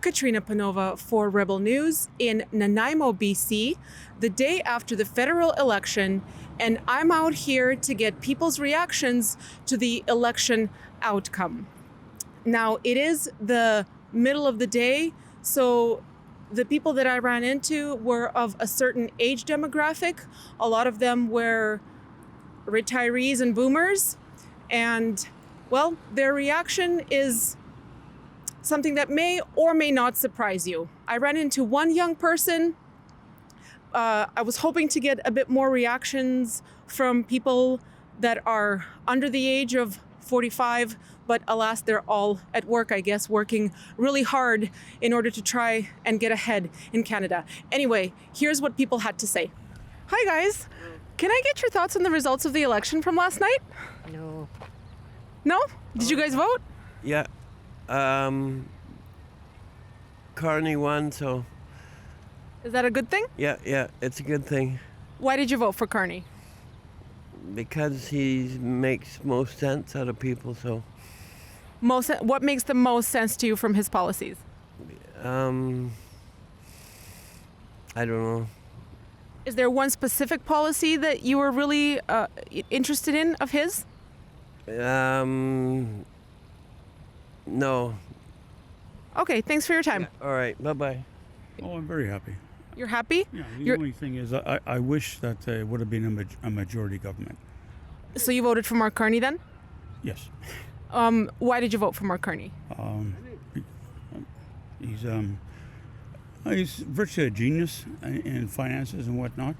Katrina Panova for Rebel News in Nanaimo, BC, the day after the federal election, and I'm out here to get people's reactions to the election outcome. Now, it is the middle of the day, so the people that I ran into were of a certain age demographic. A lot of them were retirees and boomers, and, well, their reaction is something that may or may not surprise you. I ran into one young person. I was hoping to get a bit more reactions from people that are under the age of 45, but alas, they're all at work, I guess, working really hard in order to try and get ahead in Canada. Anyway, here's what people had to say. Hi, guys. Can I get your thoughts on the results of the election from last night? No. No? Did you guys vote? Yeah. Carney won, so Is that a good thing? yeah, it's a good thing Why did you vote for Carney? because he makes most sense out of people. So, What makes the most sense to you from his policies? I don't know. Is there one specific policy that you were really interested in of his? No. Okay, thanks for your time. All right. Bye-bye. Oh, I'm very happy. You're happy? Yeah, the You're- only thing is I wish that it would have been a majority government. So you voted for Mark Carney then? Yes. Why did you vote for Mark Carney? He's virtually a genius in finances and whatnot,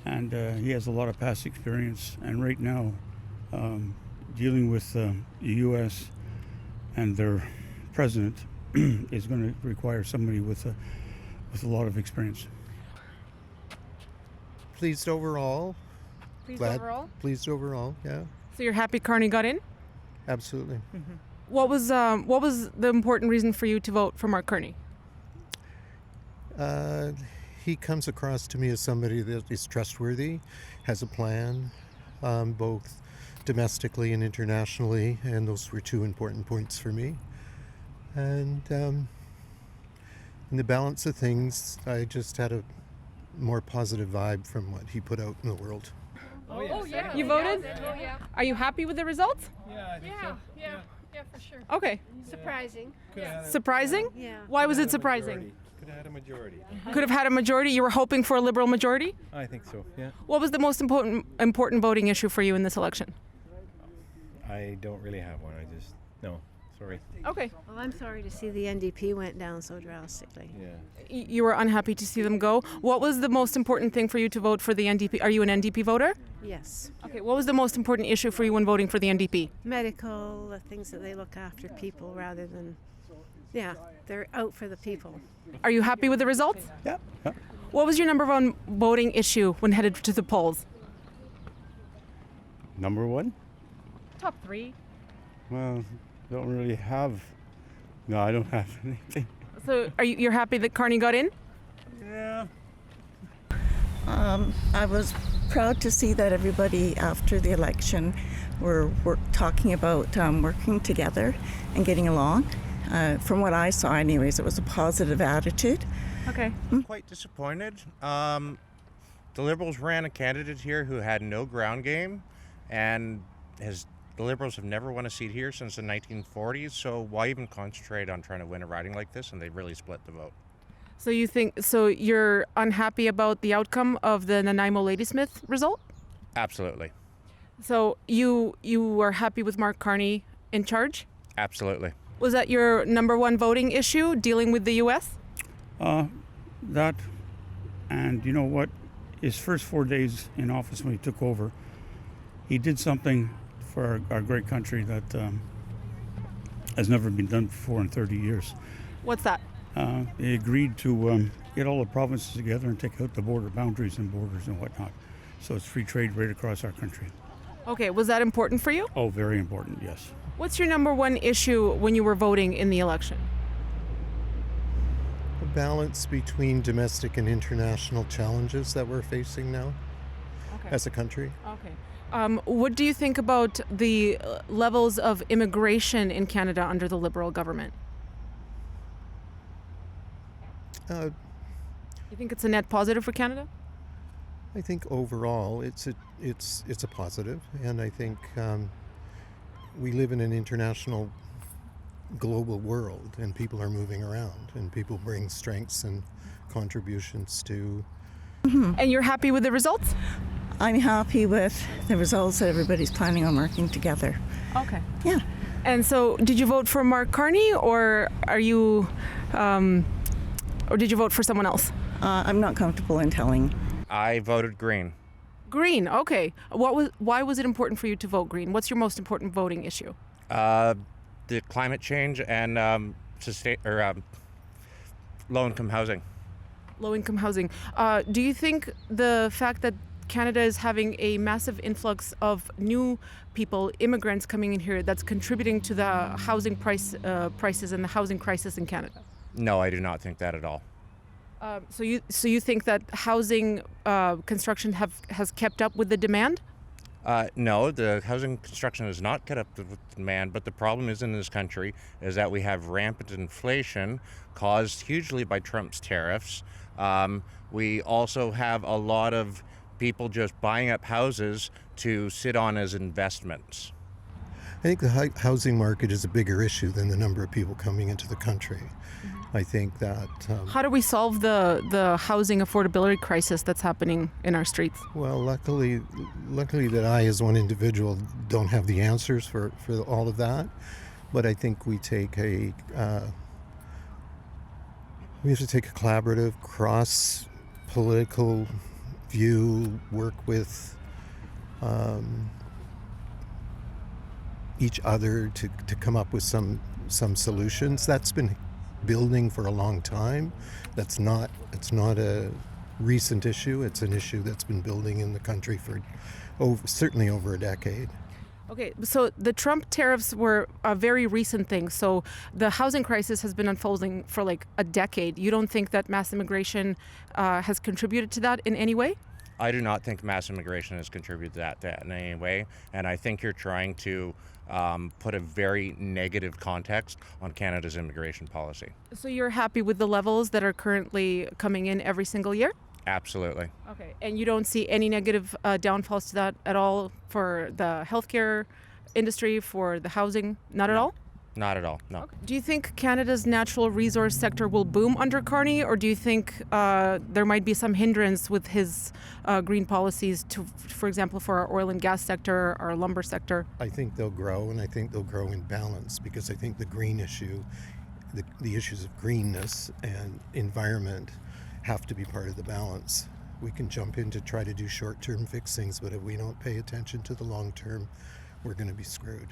and he has a lot of past experience. And right now, dealing with the U.S. and their president is going to require somebody with a lot of experience. Pleased overall. Please Glad. overall. Pleased overall. Yeah, So you're happy Carney got in? absolutely. What was the important reason for you to vote for Mark Carney? He comes across to me as somebody that is trustworthy, has a plan, both domestically and internationally, and those were two important points for me. And in the balance of things, I just had a more positive vibe from what he put out in the world. Oh yeah. You voted? Oh yeah. Are you happy with the results? Yeah, yeah, for sure. Okay. Surprising. Surprising? Yeah. Why was it surprising? Could have had a majority. Could have had a majority. You were hoping for a Liberal majority? I think so, yeah. What was the most important voting issue for you in this election? I don't really have one. No, sorry. Okay. Well, I'm sorry to see the NDP went down so drastically. Yeah. You were unhappy to see them go. What was the most important thing for you to vote for the NDP? Are you an NDP voter? Yes. Okay. What was the most important issue for you when voting for the NDP? Medical, the things that they look after people rather than, they're out for the people. Are you happy with the results? Yeah. What was your number one voting issue when headed to the polls? Number one? Top 3. Well, don't really have. No, I don't have anything. So you're happy that Carney got in? Yeah. I was proud to see that everybody after the election were talking about working together and getting along. From what I saw anyways, it was a positive attitude. Okay. Quite disappointed. The Liberals ran a candidate here who had no ground game, and the Liberals have never won a seat here since the 1940s, so why even concentrate on trying to win a riding like this? And they really split the vote. So you're unhappy about the outcome of the Nanaimo Ladysmith result? Absolutely. So you were happy with Mark Carney in charge? Absolutely. Was that your number one voting issue, dealing with the U.S.? That, and you know what? His first 4 days in office when he took over, he did something for our great country that has never been done before in 30 years. What's that? They agreed to get all the provinces together and take out the border boundaries and borders and whatnot. So it's free trade right across our country. Okay, was that important for you? Oh, very important, yes. What's your number one issue when you were voting in the election? A balance between domestic and international challenges that we're facing now as a country. Okay. What do you think about the levels of immigration in Canada under the Liberal government? Uh, You think it's a net positive for Canada? I think overall it's a positive, and I think we live in an international, global world, and people are moving around, and people bring strengths and contributions to. And you're happy with the results? I'm happy with the results that everybody's planning on working together. Okay. Yeah. And so, did you vote for Mark Carney, or or did you vote for someone else? I'm not comfortable in telling. I voted Green. Green. Okay. Why was it important for you to vote Green? What's your most important voting issue? The climate change and low-income housing. Low-income housing. Do you think the fact that Canada is having a massive influx of new people, immigrants coming in here, that's contributing to the housing prices and the housing crisis in Canada? No, I do not think that at all. So you think that housing construction has kept up with the demand? No, the housing construction has not kept up with demand, but the problem is in this country is that we have rampant inflation caused hugely by Trump's tariffs. We also have a lot of people just buying up houses to sit on as investments. I think the housing market is a bigger issue than the number of people coming into the country. I think that. How do we solve the housing affordability crisis that's happening in our streets? Well, luckily that I, as one individual, don't have the answers for all of that. But I think we have to take a collaborative, cross-political view, work with each other to come up with some solutions. That's been building for a long time. It's not a recent issue. It's an issue that's been building in the country for certainly over a decade. Okay, so the Trump tariffs were a very recent thing. So the housing crisis has been unfolding for like a decade. You don't think that mass immigration has contributed to that in any way? I do not think mass immigration has contributed to that in any way, and I think you're trying to put a very negative context on Canada's immigration policy. So you're happy with the levels that are currently coming in every single year? Absolutely. Okay, and you don't see any negative downfalls to that at all for the healthcare industry, for the housing? Not at all? Not at all, no. Okay. Do you think Canada's natural resource sector will boom under Carney, or do you think there might be some hindrance with his green policies, for example, for our oil and gas sector, our lumber sector? I think they'll grow, and I think they'll grow in balance, because I think the green issue, the issues of greenness and environment have to be part of the balance. We can jump in to try to do short-term fixings, but if we don't pay attention to the long-term, we're going to be screwed.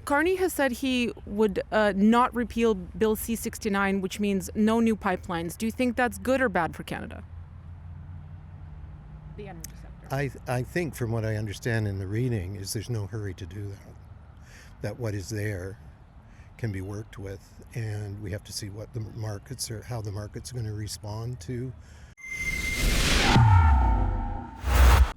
Carney has said he would not repeal Bill C-69, which means no new pipelines. Do you think that's good or bad for Canada? The energy sector. I think, from what I understand in the reading, is there's no hurry to do that. That what is there can be worked with, and we have to see what the markets are, how the market's going to respond to.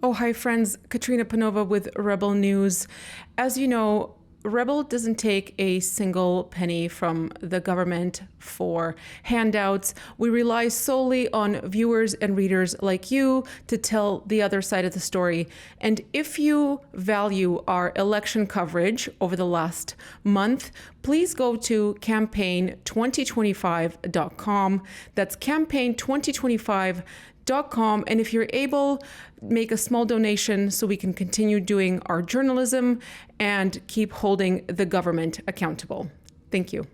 Oh, hi friends, Katrina Panova with Rebel News. As you know, Rebel doesn't take a single penny from the government for handouts. We rely solely on viewers and readers like you to tell the other side of the story. And if you value our election coverage over the last month, please go to campaign2025.com. That's campaign2025.com, and if you're able, make a small donation so we can continue doing our journalism and keep holding the government accountable. Thank you.